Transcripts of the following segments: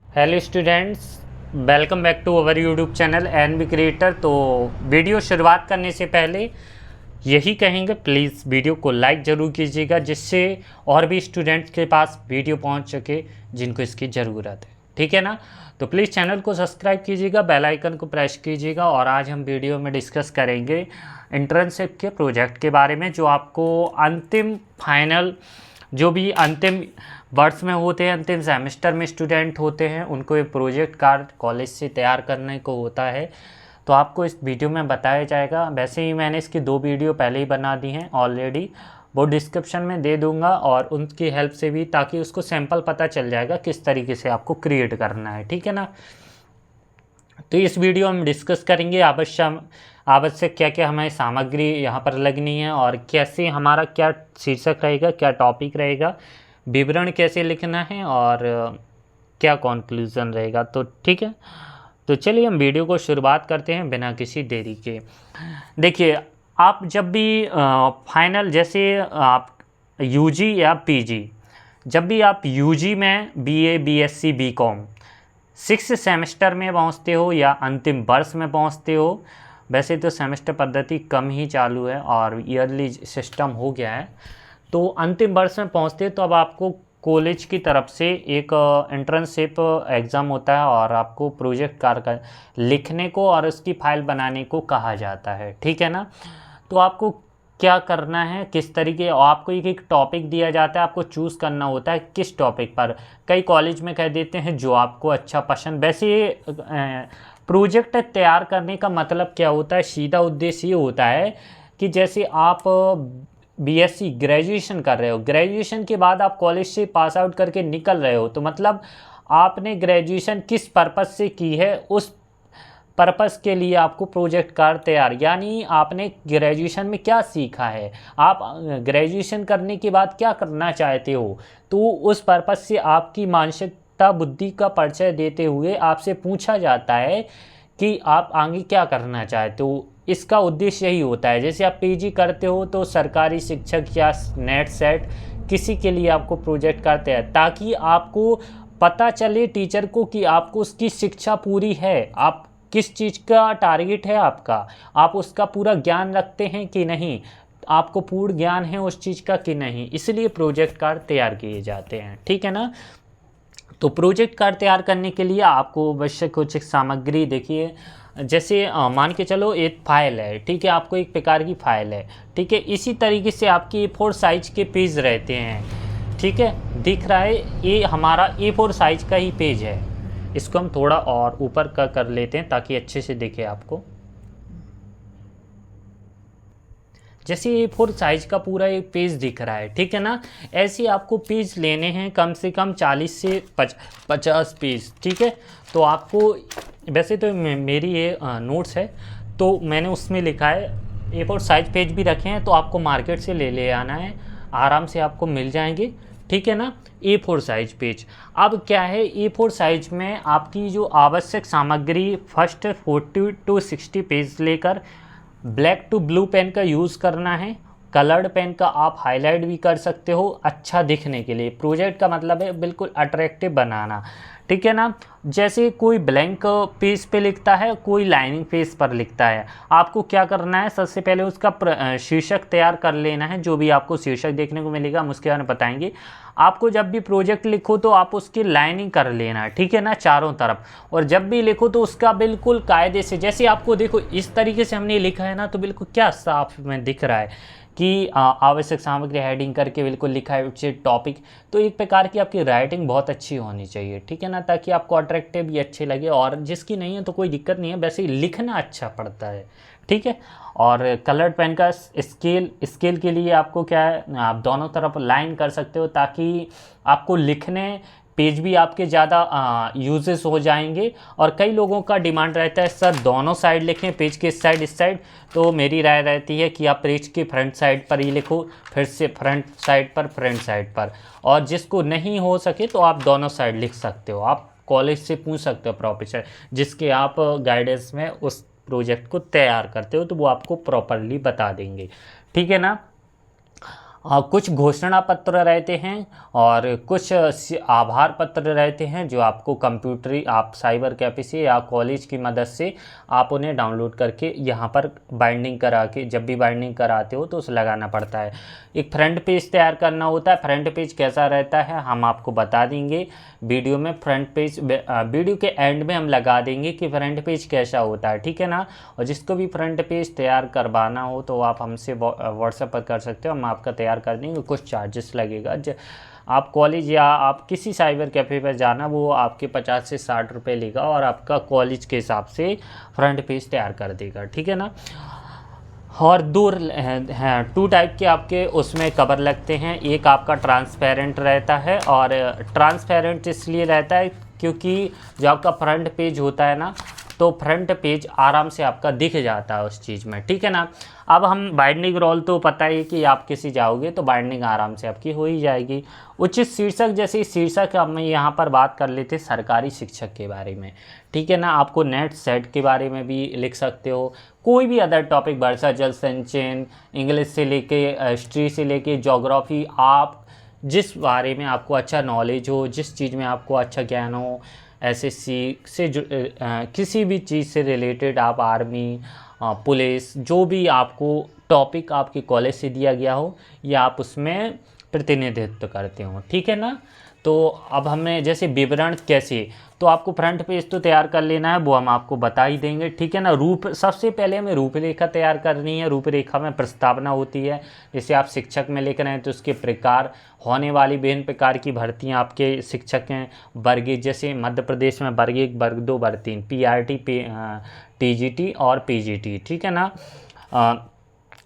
Hello students, welcome back to our YouTube channel NB creator. तो video शुरुआत करने से पहले यही कहेंगे, प्लीज़ वीडियो को लाइक ज़रूर कीजिएगा, जिससे और भी स्टूडेंट्स के पास वीडियो पहुंच सके जिनको इसकी ज़रूरत है। ठीक है ना। तो प्लीज़ चैनल को सब्सक्राइब कीजिएगा, बेल आइकन को प्रेस कीजिएगा। और आज हम वीडियो में डिस्कस करेंगे इंटर्नशिप के प्रोजेक्ट के बारे में, जो आपको अंतिम फाइनल जो भी अंतिम वर्ष में होते हैं, अंतिम सेमेस्टर में स्टूडेंट होते हैं, उनको एक प्रोजेक्ट कार्ड कॉलेज से तैयार करने को होता है। तो आपको इस वीडियो में बताया जाएगा। वैसे ही मैंने इसकी 2 वीडियो पहले ही बना दी हैं ऑलरेडी, वो डिस्क्रिप्शन में दे दूंगा, और उनकी हेल्प से भी, ताकि उसको सैंपल पता चल जाएगा किस तरीके से आपको क्रिएट करना है। ठीक है ना। तो इस वीडियो में डिस्कस करेंगे आवश्यक क्या क्या हमें सामग्री यहाँ पर लगनी है, और कैसे हमारा क्या शीर्षक रहेगा, क्या टॉपिक रहेगा, विवरण कैसे लिखना है, और क्या कंक्लूजन रहेगा। तो ठीक है, तो चलिए हम वीडियो को शुरुआत करते हैं बिना किसी देरी के। देखिए, आप जब भी फाइनल, जैसे आप यूजी या पीजी, जब भी आप यूजी में बीए, बीएससी, बीकॉम 6 सेमेस्टर में पहुंचते हो या अंतिम वर्ष में पहुंचते हो, वैसे तो सेमेस्टर पद्धति कम ही चालू है और ईयरली सिस्टम हो गया है, तो अंतिम वर्ष में पहुंचते हो तो अब आपको कॉलेज की तरफ से एक इंटर्नशिप एग्ज़ाम होता है, और आपको प्रोजेक्ट कार्य लिखने को और उसकी फाइल बनाने को कहा जाता है। ठीक है ना। तो आपको क्या करना है, किस तरीके, आपको एक टॉपिक दिया जाता है, आपको चूज़ करना होता है किस टॉपिक पर। कई कॉलेज में कह देते हैं जो आपको अच्छा पसंद। वैसे प्रोजेक्ट तैयार करने का मतलब क्या होता है, सीधा उद्देश्य ये होता है कि जैसे आप बीएससी ग्रेजुएशन कर रहे हो, ग्रेजुएशन के बाद आप कॉलेज से पास आउट करके निकल रहे हो, तो मतलब आपने ग्रेजुएशन किस पर्पज़ से की है, उस पर्पस के लिए आपको प्रोजेक्ट कार्ड तैयार, यानी आपने ग्रेजुएशन में क्या सीखा है, आप ग्रेजुएशन करने के बाद क्या करना चाहते हो, तो उस पर्पस से आपकी मानसिकता, बुद्धि का परिचय देते हुए आपसे पूछा जाता है कि आप आगे क्या करना चाहते हो। इसका उद्देश्य यही होता है। जैसे आप पीजी करते हो तो सरकारी शिक्षक या नेट सेट किसी के लिए आपको प्रोजेक्ट कार्ड तैयार, ताकि आपको पता चले टीचर को कि आपको उसकी शिक्षा पूरी है, आप किस चीज़ का टारगेट है आपका, आप उसका पूरा ज्ञान रखते हैं कि नहीं, आपको पूर्ण ज्ञान है उस चीज़ का कि नहीं, इसलिए प्रोजेक्ट कार्ड तैयार किए जाते हैं। ठीक है ना। तो प्रोजेक्ट कार्ड तैयार करने के लिए आपको आवश्यक कुछ सामग्री, देखिए, जैसे मान के चलो एक फाइल है, ठीक है, आपको एक प्रकार की फाइल है, ठीक है, इसी तरीके से आपकी A4 साइज के पेज रहते हैं। ठीक है, दिख रहा है, ये हमारा A4 साइज का ही पेज है। इसको हम थोड़ा और ऊपर का कर लेते हैं ताकि अच्छे से दिखे आपको। जैसे A4 साइज का पूरा एक पेज दिख रहा है, ठीक है ना। ऐसे आपको पेज लेने हैं, कम से कम 40 से 50 पेज। ठीक है। तो आपको, वैसे तो मेरी ये नोट्स है, तो मैंने उसमें लिखा है, A4 साइज पेज भी रखे हैं, तो आपको मार्केट से ले आना है, आराम से आपको मिल जाएंगे। ठीक है ना। A4 size page. अब क्या है, A4 साइज में आपकी जो आवश्यक सामग्री, फर्स्ट 40 to 60 पेज लेकर ब्लैक टू ब्लू पेन का यूज़ करना है। कलर्ड पेन का आप हाईलाइट भी कर सकते हो अच्छा दिखने के लिए। प्रोजेक्ट का मतलब है बिल्कुल अट्रैक्टिव बनाना। ठीक है ना। जैसे कोई ब्लैंक पेज पे लिखता है, कोई लाइनिंग पेज पर लिखता है, आपको क्या करना है, सबसे पहले उसका शीर्षक तैयार कर लेना है। जो भी आपको शीर्षक देखने को मिलेगा हम उसके बारे में बताएंगे। आपको जब भी प्रोजेक्ट लिखो तो आप उसकी लाइनिंग कर लेना, ठीक है ना, चारों तरफ। और जब भी लिखो तो उसका बिल्कुल कायदे से, जैसे आपको देखो इस तरीके से हमने लिखा है ना, तो बिल्कुल क्या साफ में दिख रहा है कि आवश्यक सामग्री हेडिंग करके बिल्कुल लिखा है उससे टॉपिक। तो एक प्रकार की आपकी राइटिंग बहुत अच्छी होनी चाहिए, ठीक है ना, ताकि आपको अट्रैक्टिव भी अच्छे लगे। और जिसकी नहीं है तो कोई दिक्कत नहीं है, वैसे ही लिखना अच्छा पड़ता है। ठीक है। और कलर्ड पेन का स्केल के लिए आपको क्या है, आप दोनों तरफ लाइन कर सकते हो, ताकि आपको लिखने पेज भी आपके ज़्यादा यूजेस हो जाएंगे। और कई लोगों का डिमांड रहता है सर दोनों साइड लिखें, पेज के इस साइड। तो मेरी राय रहती है कि आप पेज के फ्रंट साइड पर ही लिखो, फिर से फ्रंट साइड पर। और जिसको नहीं हो सके तो आप दोनों साइड लिख सकते हो। आप कॉलेज से पूछ सकते हो प्रोफेसर जिसके आप गाइडेंस में उस प्रोजेक्ट को तैयार करते हो, तो वो आपको प्रॉपरली बता देंगे। ठीक है ना। कुछ घोषणा पत्र रहते हैं और कुछ आभार पत्र रहते हैं जो आपको कंप्यूटरी आप साइबर कैफे से या कॉलेज की मदद से आप उन्हें डाउनलोड करके यहाँ पर बाइंडिंग करा के, जब भी बाइंडिंग कराते हो तो उसे लगाना पड़ता है। एक फ्रंट पेज तैयार करना होता है। फ्रंट पेज कैसा रहता है हम आपको बता देंगे वीडियो में। फ्रंट पेज वीडियो के एंड में हम लगा देंगे कि फ्रंट पेज कैसा होता है, ठीक है ना। और जिसको भी फ्रंट पेज तैयार करवाना हो तो आप हमसे व्हाट्सएप पर कर सकते हो, हम आपका तैयार कर देंगे। कुछ चार्जेस लगेगा, आप कॉलेज या आप किसी साइबर कैफ़े पर जाना, वो आपके 50 से 60 रुपये लेगा और आपका कॉलेज के हिसाब से फ्रंट पेज तैयार कर देगा, ठीक है ना। और हैं 2 टाइप के आपके उसमें कवर लगते हैं। एक आपका ट्रांसपेरेंट रहता है, और ट्रांसपेरेंट इसलिए रहता है क्योंकि जो आपका फ्रंट पेज होता है ना, तो फ्रंट पेज आराम से आपका दिख जाता है उस चीज़ में, ठीक है ना। अब हम बाइंडिंग रोल तो पता ही कि आप किसी जाओगे तो बाइंडिंग आराम से आपकी हो ही जाएगी। उचित शीर्षक, जैसे शीर्षक हम यहाँ पर बात कर लेते सरकारी शिक्षक के बारे में, ठीक है ना। आपको नेट सेट के बारे में भी लिख सकते हो, कोई भी अदर टॉपिक, वर्षा जल संचयन, इंग्लिश से लेके हिस्ट्री से लेके ज्योग्राफी, आप जिस बारे में आपको अच्छा नॉलेज हो, जिस चीज़ में आपको अच्छा ज्ञान हो, एसएससी से किसी भी चीज़ से रिलेटेड, आप आर्मी, पुलिस, जो भी आपको टॉपिक आपके कॉलेज से दिया गया हो या आप उसमें प्रतिनिधित्व करते हो, ठीक है ना। तो अब हमें जैसे विवरण कैसे, तो आपको फ्रंट पेज तो तैयार कर लेना है, वो हम आपको बता ही देंगे, ठीक है ना। सबसे पहले हमें रूपरेखा तैयार करनी है। रूपरेखा में प्रस्तावना होती है, जैसे आप शिक्षक में लिख रहे हैं तो उसके प्रकार, होने वाली विभिन्न प्रकार की भर्तियां आपके शिक्षक हैं, वर्ग, जैसे मध्य प्रदेश में वर्ग 1, वर्ग 2, वर्ग 3, पीआरटी, टीजीटी और पीजीटी, ठीक है ना।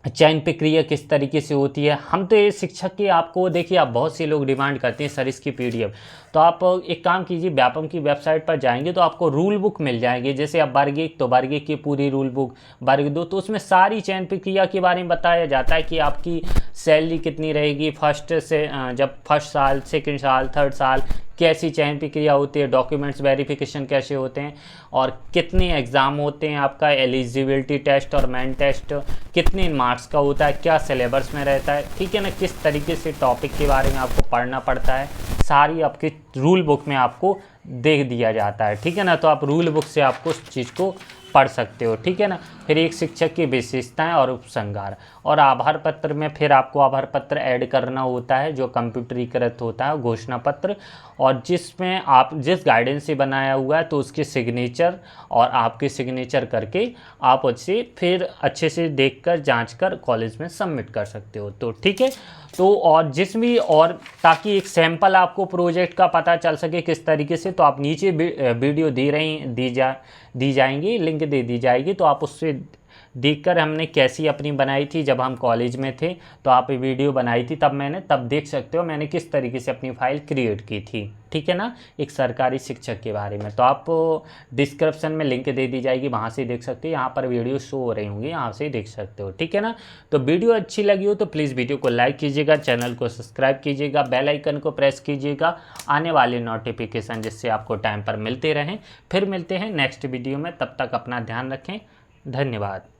चयन प्रक्रिया किस तरीके से होती है। हम तो ये शिक्षक की आपको, देखिए आप बहुत से लोग डिमांड करते हैं सर इसकी पीडीएफ, तो आप एक काम कीजिए, व्यापम की वेबसाइट पर जाएंगे तो आपको रूल बुक मिल जाएंगे। जैसे आप वर्ग 1 तो वर्ग 1 की पूरी रूल बुक, वर्ग 2 तो उसमें सारी चयन प्रक्रिया के बारे में बताया जाता है कि आपकी सैलरी कितनी रहेगी, फर्स्ट से जब फर्स्ट साल, सेकंड साल, थर्ड साल कैसी चयन प्रक्रिया होती है, डॉक्यूमेंट्स वेरिफिकेशन कैसे होते हैं, और कितने एग्ज़ाम होते हैं, आपका एलिजिबिलिटी टेस्ट और मेन टेस्ट कितने मार्क्स का होता है, क्या सिलेबस में रहता है, ठीक है ना। किस तरीके से टॉपिक के बारे में आपको पढ़ना पड़ता है, सारी आपकी रूल बुक में आपको दे दिया जाता है, ठीक है ना। तो आप रूल बुक से आपको उस चीज़ को पढ़ सकते हो, ठीक है ना। फिर एक शिक्षक की विशेषताएं और उपसंहार, और आभार पत्र में फिर आपको आभार पत्र ऐड करना होता है जो कंप्यूटरीकृत होता है, घोषणा पत्र, और जिसमें आप जिस गाइडेंस से बनाया हुआ है तो उसके सिग्नेचर और आपके सिग्नेचर करके आप उससे फिर अच्छे से देखकर जांचकर कॉलेज में सबमिट कर सकते हो, तो ठीक है। तो और जिस भी, और ताकि एक सैंपल आपको प्रोजेक्ट का पता चल सके किस तरीके से, तो आप नीचे वीडियो दी जाएंगी, लिंक दे दी जाएगी, तो आप उससे देखकर हमने कैसी अपनी बनाई थी जब हम कॉलेज में थे, तो आप ये वीडियो बनाई थी तब देख सकते हो मैंने किस तरीके से अपनी फाइल क्रिएट की थी, ठीक है ना, एक सरकारी शिक्षक के बारे में। तो आप डिस्क्रिप्शन में लिंक दे दी जाएगी, वहाँ से देख सकते हो, यहाँ पर वीडियो शो हो रही होंगी, यहाँ से देख सकते हो, ठीक है ना। तो वीडियो अच्छी लगी हो तो प्लीज़ वीडियो को लाइक कीजिएगा, चैनल को सब्सक्राइब कीजिएगा, बेल आइकन को प्रेस कीजिएगा, आने वाले नोटिफिकेशन जिससे आपको टाइम पर मिलते रहें। फिर मिलते हैं नेक्स्ट वीडियो में, तब तक अपना ध्यान रखें, धन्यवाद।